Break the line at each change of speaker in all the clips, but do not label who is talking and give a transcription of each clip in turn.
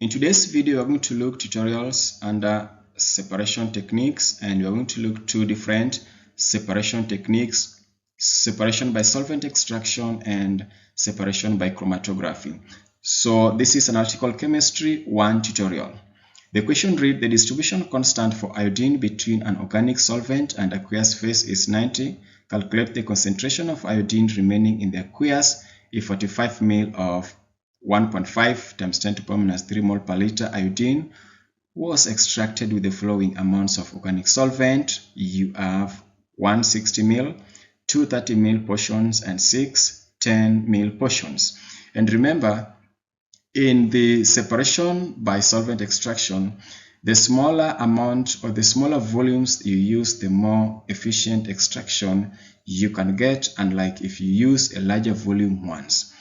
In today's video, we're going to look tutorials under separation techniques, and we're going to look two different separation techniques: separation by solvent extraction and separation by chromatography. So this is Analytical Chemistry 1 tutorial. The question reads: the distribution constant for iodine between an organic solvent and aqueous phase is 90. Calculate the concentration of iodine remaining in the aqueous if 45 ml of 1.5 times 10 to the power minus 3 mol per liter iodine was extracted with the following amounts of organic solvent. You have 160 ml, 230 ml portions, and 6 10 ml portions. And remember, in the separation by solvent extraction, the smaller amount or the smaller volumes you use, the more efficient extraction you can get, unlike if you use a larger volume ones.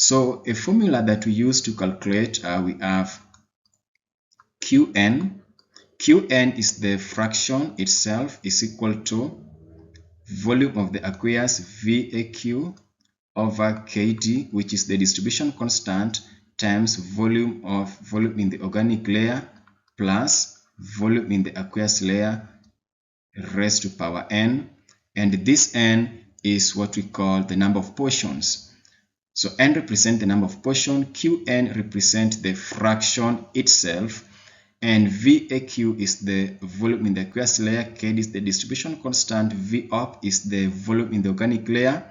So a formula that we use to calculate, we have Qn. Qn is the fraction itself is equal to volume of the aqueous VAQ over Kd, which is the distribution constant, times volume in the organic layer plus volume in the aqueous layer raised to power n, and this n is what we call the number of portions. So n represents the number of portions, Qn represents the fraction itself, and VAQ is the volume in the aqueous layer, Kd is the distribution constant, Vop is the volume in the organic layer,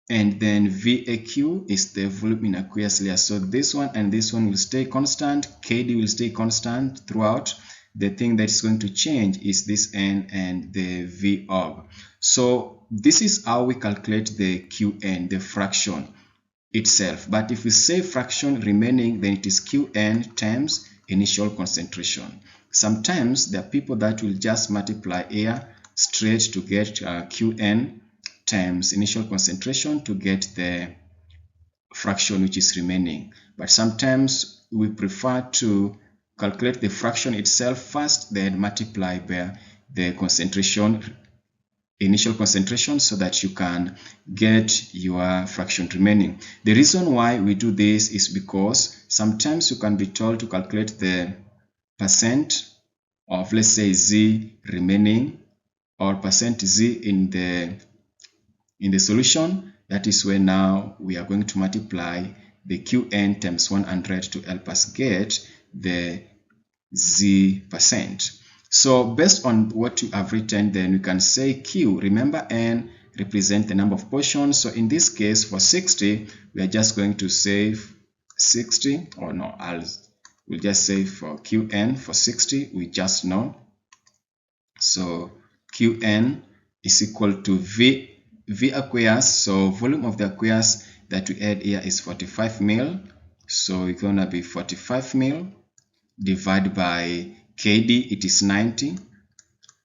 and then VAQ is the volume in aqueous layer. So this one and this one will stay constant, Kd will stay constant throughout. The thing that is going to change is this n and the Vop. So this is how we calculate the Qn, the fraction itself. But if we say fraction remaining, then it is Qn times initial concentration. Sometimes there are people that will just multiply here straight to get Qn times initial concentration to get the fraction which is remaining. But sometimes we prefer to calculate the fraction itself first, then multiply by the concentration, initial concentration, so that you can get your fraction remaining. The reason why we do this is because sometimes you can be told to calculate the percent of, let's say, Z remaining or percent Z in the solution. That is where now we are going to multiply the Qn times 100 to help us get the Z percent. So based on what you have written, then we can say Q, remember n represents the number of portions. So in this case for 60, we are just going to say 60, or no, we'll just say for Qn for 60, we just know. So Qn is equal to V aqueous. So volume of the aqueous that we add here is 45 ml. So it's gonna be 45 ml divided by Kd, it is 90,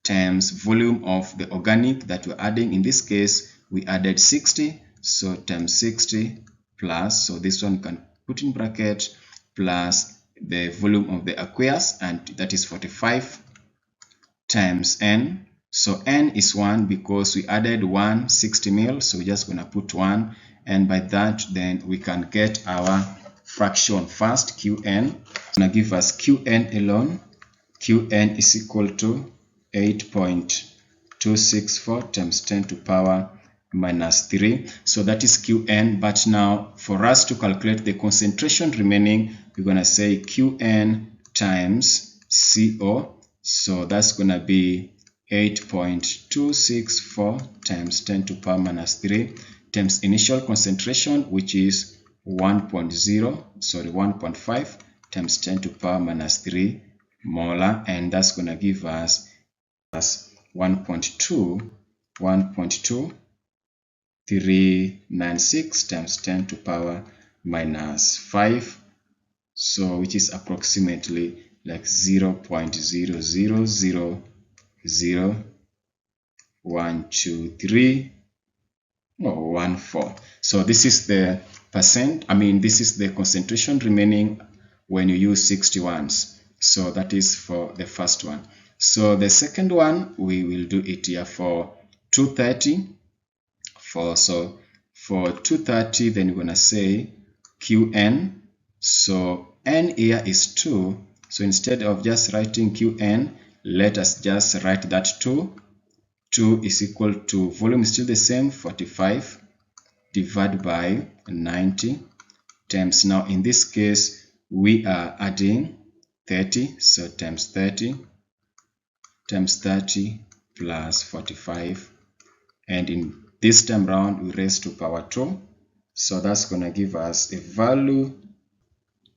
times volume of the organic that we're adding. In this case, we added 60, so times 60 plus, so this one can put in bracket, plus the volume of the aqueous, and that is 45 times n. So n is 1 because we added 160 ml, so we're just going to put 1, and by that then we can get our fraction first. Qn is going to give us Qn alone. Qn is equal to 8.264 times 10 to the power minus 3. So that is Qn. But now for us to calculate the concentration remaining, we're going to say Qn times CO. So that's going to be 8.264 times 10 to the power minus 3 times initial concentration, which is 1.5 times 10 to the power minus 3 molar, and that's going to give us 1.2396 times 10 to the power minus 5, so which is approximately like 0.000012314. So this is the percent, this is the concentration remaining when you use 61s. So that is for the first one. So the second one, we will do it here for 230. For 230, then we're going to say Qn. So n here is 2. So instead of just writing Qn, let us just write that 2. 2 is equal to, volume is still the same, 45 divided by 90 times, now in this case we are adding 30, so times 30 plus 45, and in this time round we raise to power 2, so that's going to give us a value.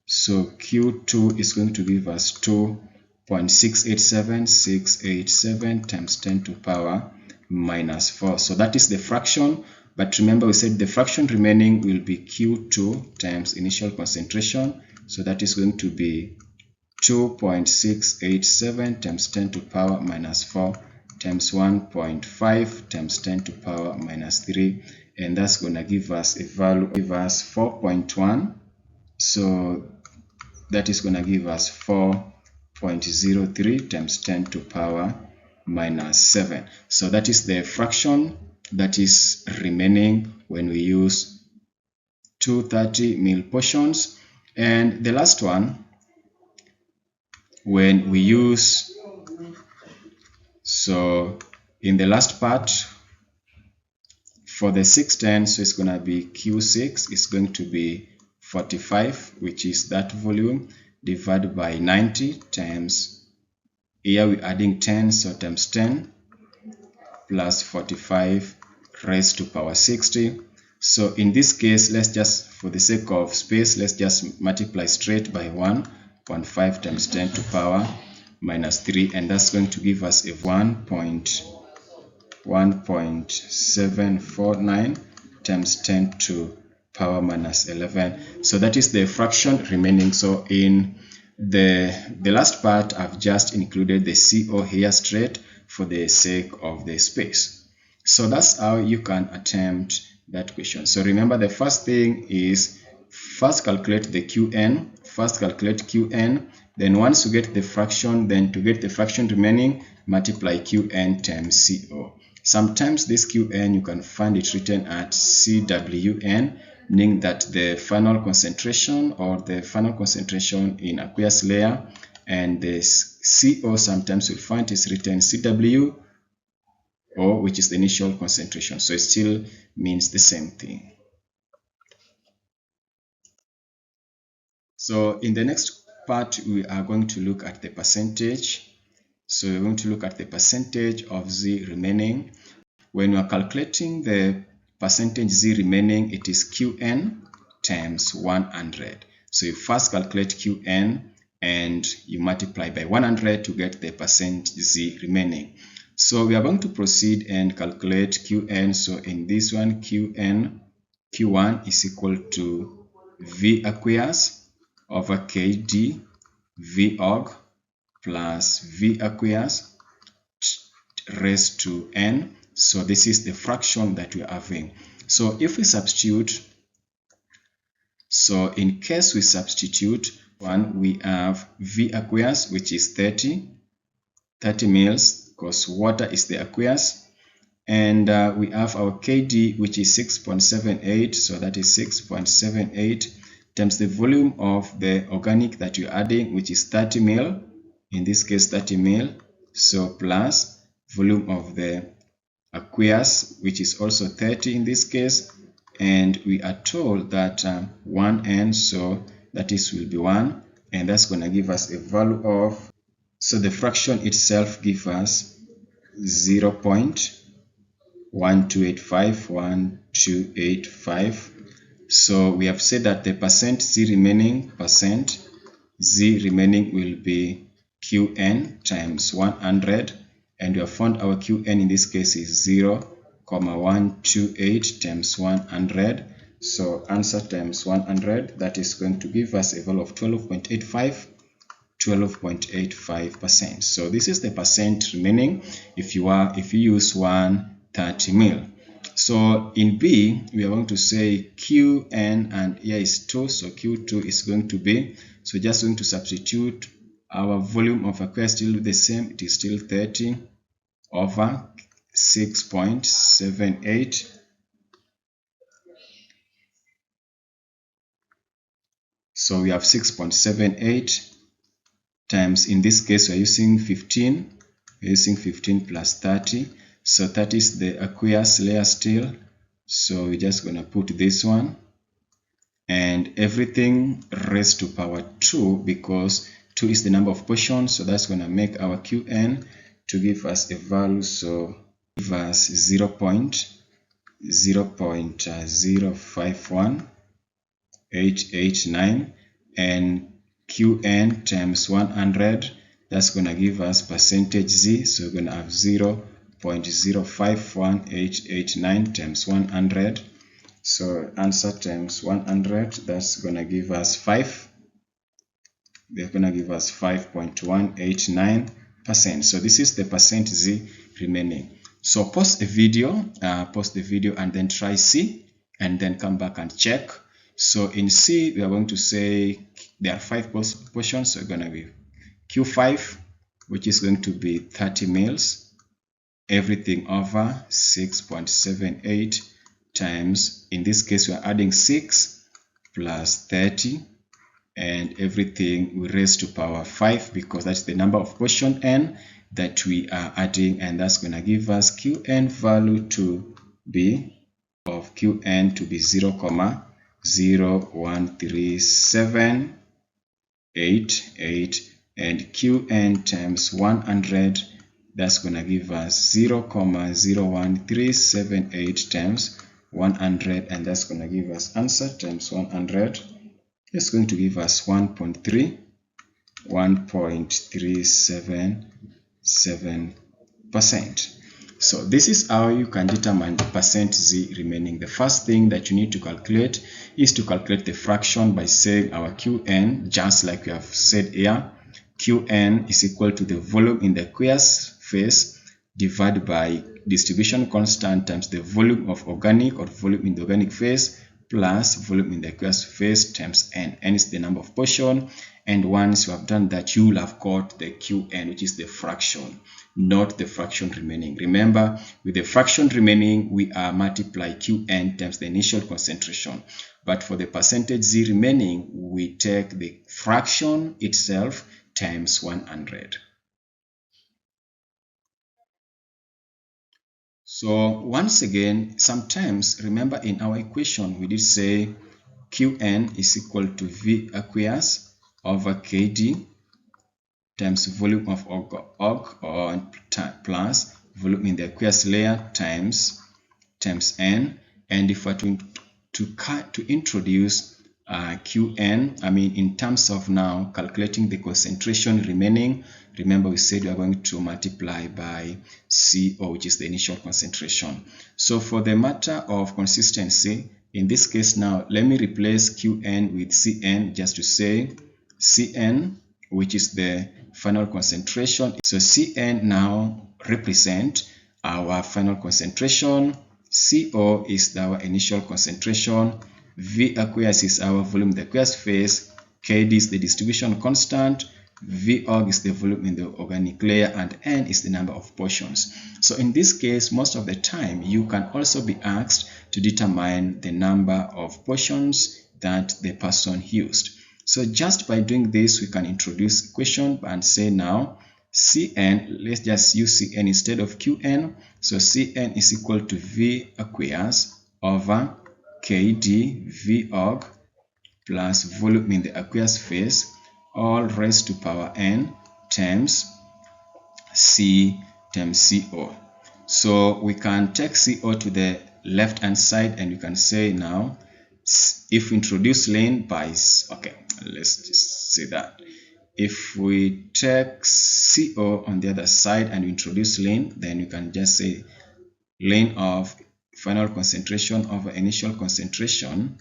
So Q2 is going to give us 2.687687 times 10 to power minus 4. So that is the fraction, but remember we said the fraction remaining will be Q2 times initial concentration, so that is going to be 2.687 times 10 to power minus 4 times 1.5 times 10 to power minus 3, and that's going to give us a value, give us 4.1. So that is going to give us 4.03 times 10 to power minus 7. So that is the fraction that is remaining when we use 230 ml portions. And the last one, when we use, so in the last part for the 610, so it's going to be Q6 is going to be 45, which is that volume, divided by 90 times, here we're adding 10, so times 10 plus 45 raised to power 60. So in this case, let's just, for the sake of space, let's just multiply straight by 1.5 times 10 to power minus 3, and that's going to give us a 1.749 times 10 to power minus 11. So that is the fraction remaining. So in the last part, I've just included the CO here straight for the sake of the space. So that's how you can attempt that question. So remember, the first thing is first calculate the Qn, then once you get the fraction, then to get the fraction remaining, multiply Qn times CO. Sometimes this Qn you can find it written at CWN, meaning that the final concentration or the final concentration in aqueous layer, and the CO sometimes you'll find is written CW, or which is the initial concentration. So it still means the same thing. So in the next part, we are going to look at the percentage. So we're going to look at the percentage of Z remaining. When we are calculating the percentage Z remaining, it is Qn times 100. So you first calculate Qn and you multiply by 100 to get the percent Z remaining. So we are going to proceed and calculate Qn. So in this one, Q1 is equal to V aqueous over Kd V org plus V aqueous raised to N. So this is the fraction that we're having. So if we substitute, so in case we substitute one, we have V aqueous, which is 30 mils, because water is the aqueous, and we have our Kd, which is 6.78, so that is 6.78 times the volume of the organic that you're adding, which is 30 mil, in this case 30 mil, so plus volume of the aqueous, which is also 30 in this case, and we are told that 1n, so that is will be 1, and that's going to give us a value of, so the fraction itself gives us 0.1285. So we have said that the percent Z remaining will be Qn times 100, and we have found our Qn in this case is 0.128 times 100. So answer times 100, that is going to give us a value of 12.85%. So this is the percent remaining if you use 130 mil. So in B, we are going to say Qn, and here is 2, so Q2 is going to be, so just going to substitute our volume of aqueous, still the same, it is still 30 over 6.78. So we have 6.78 times, in this case we're using 15. We're using 15 plus 30. So 30 is the aqueous layer still. So we're just going to put this one. And everything raised to power 2, because 2 is the number of portions. So that's going to make our Qn to give us a value. So give us 0.051889, and Qn times 100, that's going to give us percentage Z. So we're going to have 0.051889 times 100. So answer times 100, that's going to give us 5. They're going to give us 5.189%. So this is the percent Z remaining. So pause the video and then try C, and then come back and check. So in C, we are going to say there are 5 portions. So we're going to be Q5, which is going to be 30 mils, everything over 6.78 times, in this case we are adding 6 plus 30, and everything we raise to power 5, because that's the number of portion n that we are adding, and that's going to give us Qn value to be of Qn to be 0.0137888, and Qn times 100, that's going to give us 0.01378 times 100, and that's going to give us answer times 100. It's going to give us 1.377%. So this is how you can determine the percent Z remaining. The first thing that you need to calculate is to calculate the fraction by saying our Qn, just like we have said here. Qn is equal to the volume in the aqueous phase divided by distribution constant times the volume of organic, or volume in the organic phase, plus volume in the aqueous phase times n. N is the number of portion, and once you have done that, you will have got the Qn, which is the fraction, not the fraction remaining. Remember, with the fraction remaining, we are multiply Qn times the initial concentration. But for the percentage Z remaining, we take the fraction itself times 100. So once again, sometimes, remember in our equation, we did say Qn is equal to V aqueous over Kd times volume of org or plus volume in the aqueous layer times n. And if we're to introduce Qn, I mean in terms of now calculating the concentration remaining, remember we said we are going to multiply by CO, which is the initial concentration. So for the matter of consistency, in this case now, let me replace Qn with Cn, just to say Cn, which is the final concentration. So Cn now represent our final concentration, CO is our initial concentration, V aqueous is our volume in the aqueous phase, Kd is the distribution constant, V org is the volume in the organic layer, and N is the number of portions. So in this case, most of the time, you can also be asked to determine the number of portions that the person used. So just by doing this, we can introduce equation and say now Cn, let's just use Cn instead of Qn. So Cn is equal to V aqueous over Kd V org plus volume in the aqueous phase, all raised to power n times C times CO. So we can take CO to the left hand side, and you can say now, if we introduce lane by, okay, let's just say that. If we take CO on the other side and we introduce lane, then you can just say lane of final concentration over initial concentration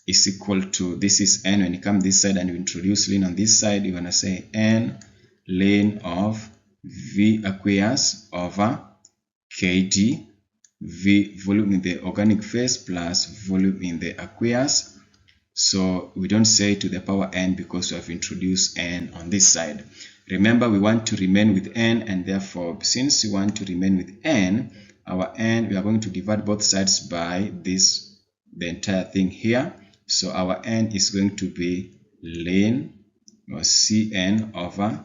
is equal to, this is n, when you come this side and you introduce lane on this side, you're going to say n lane of V aqueous over Kd V volume in the organic phase plus volume in the aqueous. So we don't say to the power n because we have introduced n on this side. Remember, we want to remain with n, and therefore since we want to remain with n, our n, we are going to divide both sides by this, the entire thing here. So our N is going to be ln or Cn over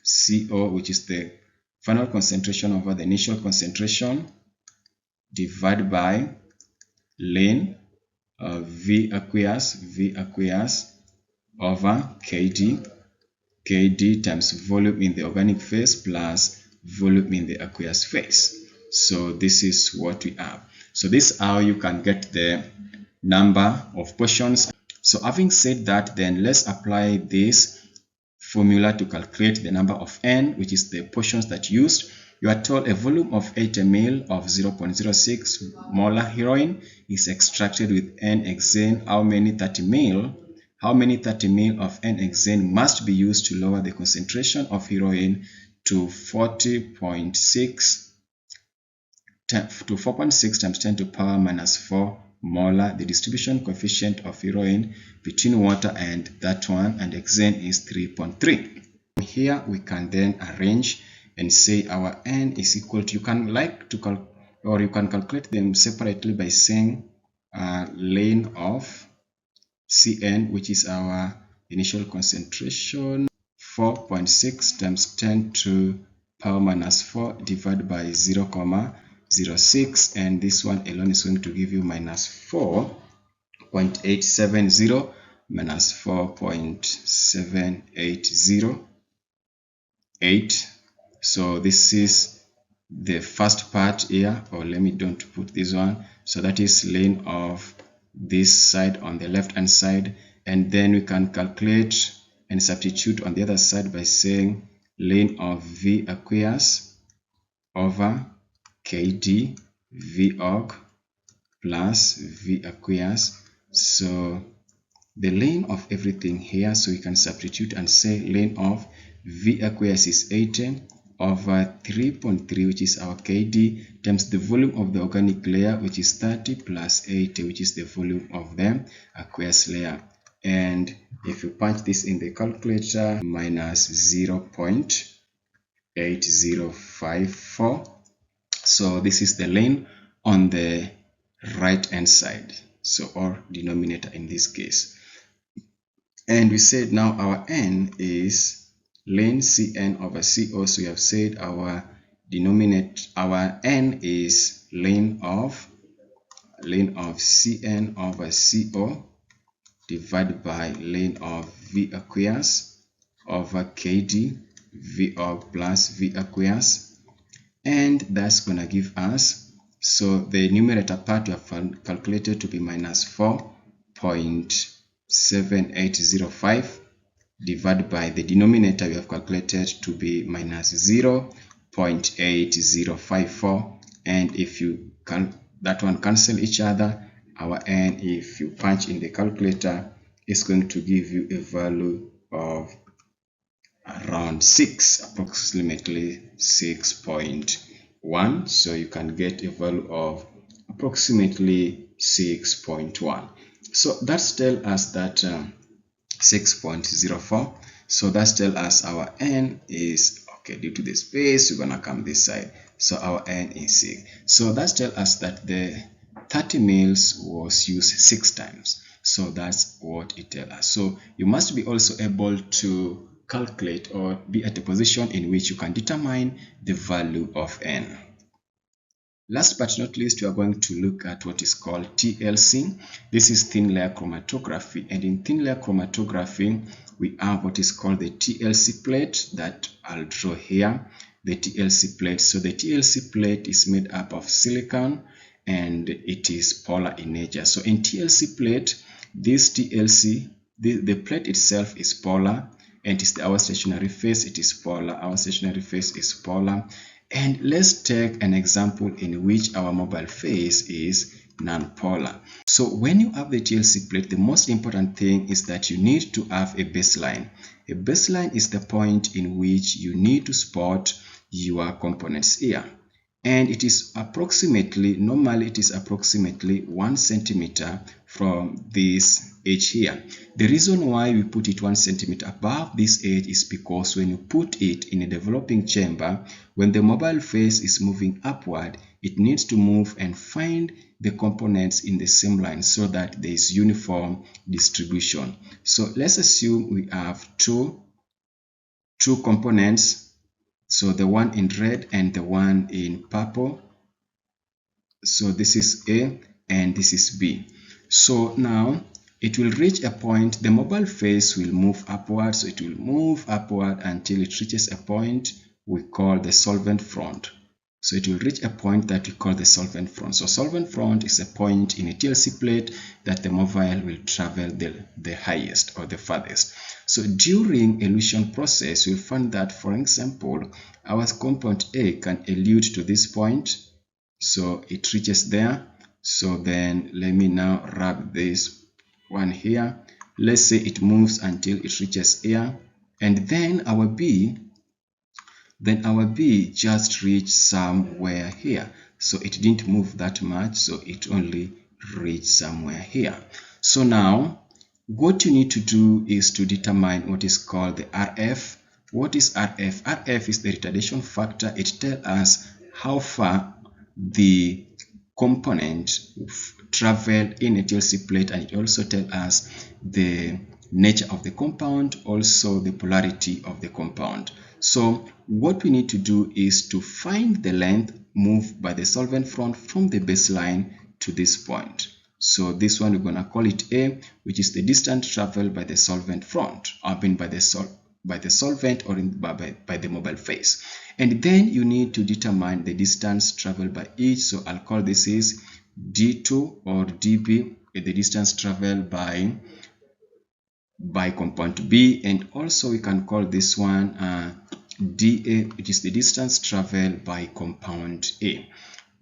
CO, which is the final concentration over the initial concentration, divided by ln V aqueous over Kd times volume in the organic phase plus volume in the aqueous phase. So this is what we have. So this is how you can get the number of portions. So having said that, then let's apply this formula to calculate the number of N, which is the portions that used. You are told a volume of 80 ml of 0.06 molar heroin is extracted with N-hexane. How many 30 ml of N-hexane must be used to lower the concentration of heroin to 4.6 times 10 to the power minus 4 molar. The distribution coefficient of heroin between water and that one and hexane is 3.3. Here we can then arrange and say our N is equal to, you can calculate them separately by saying ln of Cn, which is our initial concentration, 4.6 times 10 to power minus 4 divided by 0.06, and this one alone is going to give you minus 4.870 minus 4.7808. So this is the first part here, or let me don't put this one. So that is ln of this side on the left hand side, and then we can calculate and substitute on the other side by saying ln of V aqueous over Kd V org plus V aqueous. So the ln of everything here, so we can substitute and say ln of V aqueous is 80 over 3.3, which is our Kd, times the volume of the organic layer, which is 30 plus 80, which is the volume of the aqueous layer. And if you punch this in the calculator, minus 0.8054. So this is the ln on the right hand side, so or denominator in this case. And we said now our N is ln Cn over CO, so we have said our denominator, our N is ln of Cn over CO divided by ln of V aqueous over Kd V org plus V aqueous, and that's gonna give us, so the numerator part we have calculated to be minus 4.7805 divided by the denominator we have calculated to be minus 0.8054, and if you can, that one cancel each other, our N, if you punch in the calculator, is going to give you a value of around 6, approximately 6.1. So you can get a value of approximately 6.1. So that's tell us that 6.04. So that's tell us our N is, okay, due to the space, we're gonna come this side. So our N is 6. So that's tell us that the 30 mils was used 6 times. So that's what it tells us. So you must be also able to calculate or be at a position in which you can determine the value of N. Last but not least, we are going to look at what is called TLC. This is thin layer chromatography, and in thin layer chromatography we have what is called the TLC plate that I'll draw here, the TLC plate. So the TLC plate is made up of silicon and it is polar in nature. So in TLC plate, this TLC, the plate itself is polar, and it's our stationary phase, it is polar, our stationary phase is polar. And let's take an example in which our mobile phase is non-polar. So when you have the TLC plate, the most important thing is that you need to have a baseline. A baseline is the point in which you need to spot your components here. And it is approximately, normally it is approximately 1 centimeter from this edge here. The reason why we put it 1 centimeter above this edge is because when you put it in a developing chamber, when the mobile phase is moving upward, it needs to move and find the components in the same line so that there is uniform distribution. So let's assume we have two components, so the one in red and the one in purple. So this is A and this is B. So now it will reach a point, the mobile phase will move upward, so it will move upward until it reaches a point we call the solvent front. So it will reach a point that we call the solvent front. So solvent front is a point in a TLC plate that the mobile will travel the highest or the farthest. So during elution process, you'll find that, for example, our compound A can elute to this point. So it reaches there. So then let me now wrap this one here. Let's say it moves until it reaches here, and then our B just reached somewhere here. So it didn't move that much, so it only reached somewhere here. So now what you need to do is to determine what is called the RF. What is RF? RF is the retardation factor. It tells us how far the component traveled in a TLC plate, and it also tells us the nature of the compound, also the polarity of the compound. So what we need to do is to find the length moved by the solvent front from the baseline to this point. So this one we're going to call it A, which is the distance traveled by the solvent front, or by the solvent or by the mobile phase. And then you need to determine the distance traveled by each. So I'll call this is D2 or DB, the distance traveled by compound B, and also we can call this one dA, which is the distance traveled by compound A.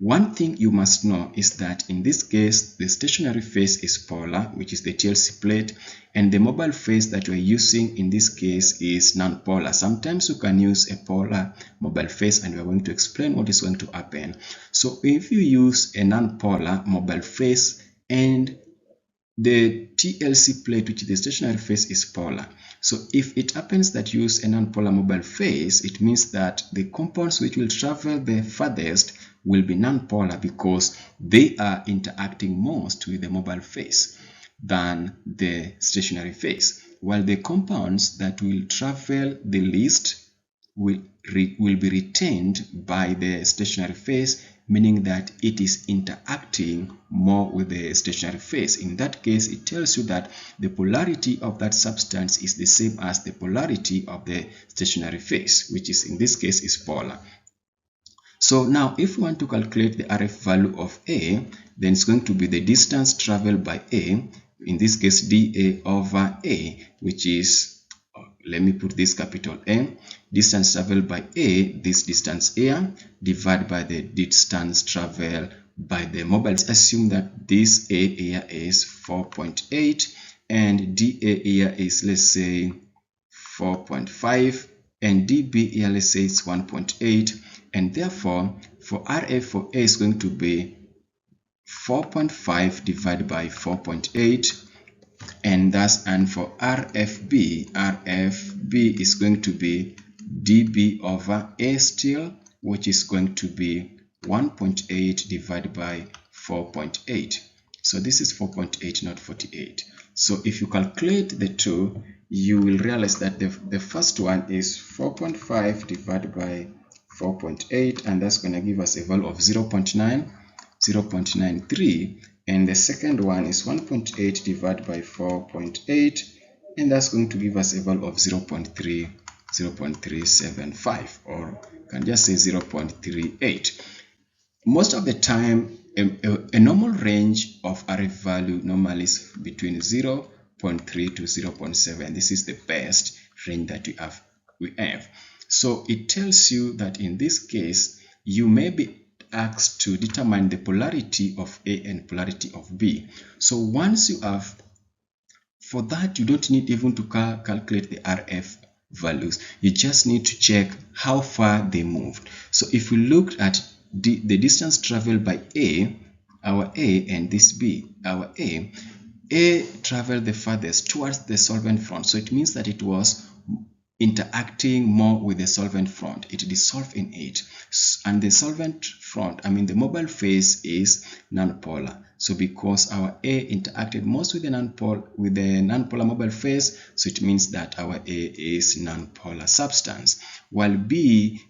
One thing you must know is that in this case, the stationary phase is polar, which is the TLC plate, and the mobile phase that we're using in this case is non-polar. Sometimes you can use a polar mobile phase, and we're going to explain what is going to happen. So if you use a non-polar mobile phase and the TLC plate, which is the stationary phase, is polar. So if it happens that you use a non-polar mobile phase, it means that the compounds which will travel the farthest will be non-polar because they are interacting most with the mobile phase than the stationary phase, while the compounds that will travel the least will be retained by the stationary phase, meaning that it is interacting more with the stationary phase. In that case, it tells you that the polarity of that substance is the same as the polarity of the stationary phase, which is in this case is polar. So now if we want to calculate the RF value of A, then it's going to be the distance traveled by A, in this case dA over A, which is, let me put this capital A, distance traveled by A, this distance here, divided by the distance traveled by the mobile. Let's assume that this A here is 4.8 and dA here is, let's say, 4.5, and dB here, let's say it's 1.8, and therefore for RF for A is going to be 4.5 divided by 4.8, and for RFB is going to be dB over A still, which is going to be 1.8 divided by 4.8. So this is 4.8, not 48. So if you calculate the two, you will realize that the first one is 4.5 divided by 4.8, and that's going to give us a value of 0.93, and the second one is 1.8 divided by 4.8, and that's going to give us a value of 0.375, or you can just say 0.38. Most of the time, a normal range of RF value normally is between 0.3 to 0.7. This is the best range that we have. So it tells you that in this case, you may be asked to determine the polarity of A and polarity of B. So once you have, for that you don't need even to calculate the RF values. You just need to check how far they moved. So if we look at the distance traveled by A, our A, and this B, our A traveled the farthest towards the solvent front. So it means that it was interacting more with the solvent front. It dissolves in it, and the solvent front, the mobile phase, is nonpolar. So because our A interacted most with the nonpolar mobile phase, so it means that our A is nonpolar substance, while B,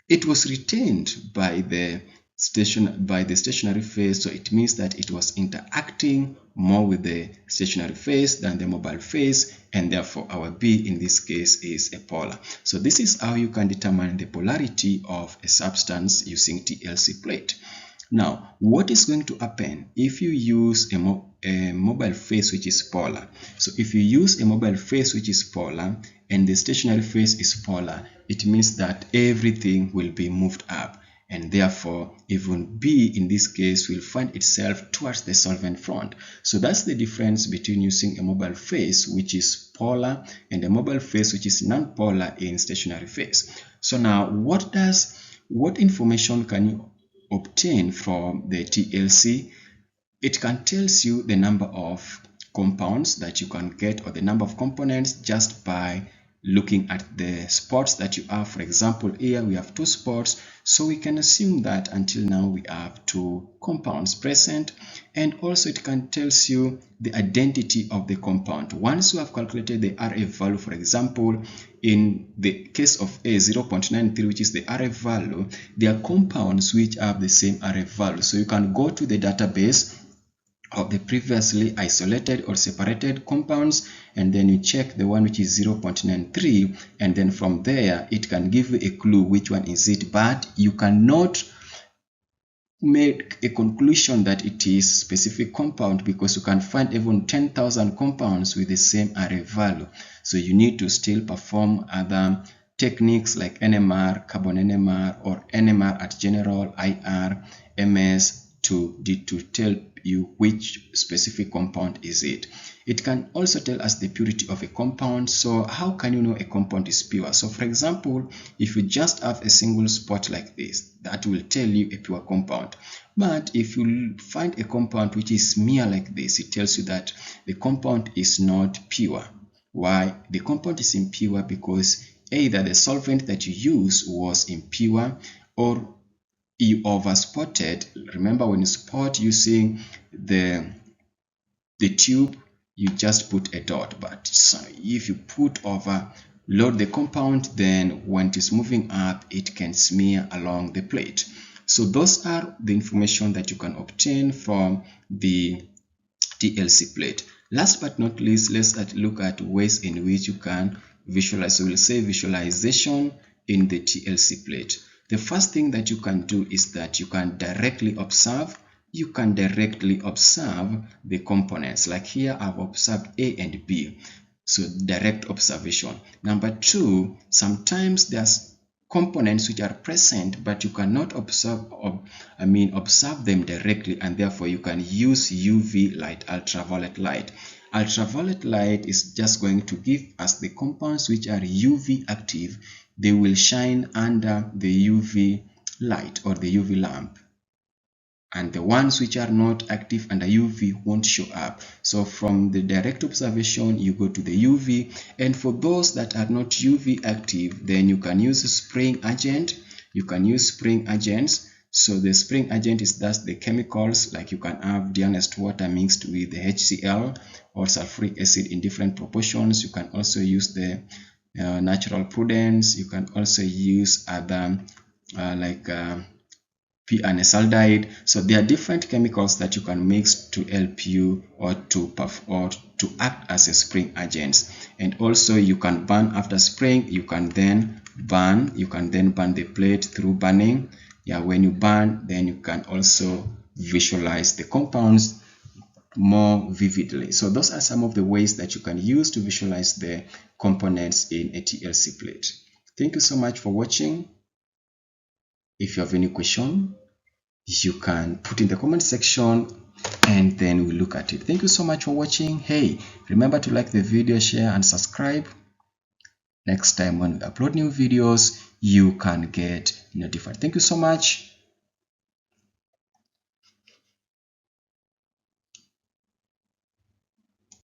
it was retained by the stationary phase, so it means that it was interacting more with the stationary phase than the mobile phase, and therefore our B in this case is apolar. So this is how you can determine the polarity of a substance using TLC plate. Now, what is going to happen if you use a mobile phase which is polar? So if you use a mobile phase which is polar and the stationary phase is polar, it means that everything will be moved up, and therefore even B in this case will find itself towards the solvent front. So that's the difference between using a mobile phase which is polar and a mobile phase which is non-polar in stationary phase. So now what information can you obtain from the TLC? It can tell you the number of compounds that you can get, or the number of components, just by looking at the spots that you have. For example, here we have 2 spots, so we can assume that until now we have 2 compounds present. And also it can tell you the identity of the compound. Once you have calculated the RF value, for example, in the case of A 0.93, which is the RF value, there are compounds which have the same RF value. So you can go to the database of the previously isolated or separated compounds, and then you check the one which is 0.93, and then from there it can give you a clue which one is it, but you cannot make a conclusion that it is specific compound, because you can find even 10,000 compounds with the same RF value. So you need to still perform other techniques like NMR, carbon NMR, or NMR at general, IR, MS to tell you which specific compound is it. It can also tell us the purity of a compound. So how can you know a compound is pure? So for example, if you just have a single spot like this, that will tell you a pure compound. But if you find a compound which is smear like this, it tells you that the compound is not pure. Why? The compound is impure because either the solvent that you use was impure, or you overspotted. Remember, when you spot using the tube, you just put a dot, but if you overload the compound, then when it is moving up, it can smear along the plate. So those are the information that you can obtain from the TLC plate. Last but not least, let's look at ways in which you can visualize. So we'll say visualization in the TLC plate. The first thing that you can do is that you can directly observe. You can directly observe the components. Like here, I've observed A and B. So direct observation. Number 2, sometimes there's components which are present, but you cannot observe them directly, and therefore you can use UV light, ultraviolet light. Ultraviolet light is just going to give us the compounds which are UV active. They will shine under the UV light or the UV lamp, and the ones which are not active under UV won't show up. So from the direct observation, you go to the UV, and for those that are not UV active, then you can use a spraying agent. You can use spraying agents. So the spraying agent is thus the chemicals, like you can have deionized water mixed with the HCl or sulfuric acid in different proportions. You can also use the natural prudence. You can also use other p-anisaldehyd. So there are different chemicals that you can mix to help you or to act as a spraying agents. And also you can burn after spraying. You can then burn the plate through burning. When you burn, then you can also visualize the compounds more vividly. So those are some of the ways that you can use to visualize the components in a TLC plate. Thank you so much for watching. If you have any question, you can put in the comment section and then we'll look at it. Thank you so much for watching. Hey, remember to like the video, share and subscribe. Next time when we upload new videos, you can get notified. Thank you so much.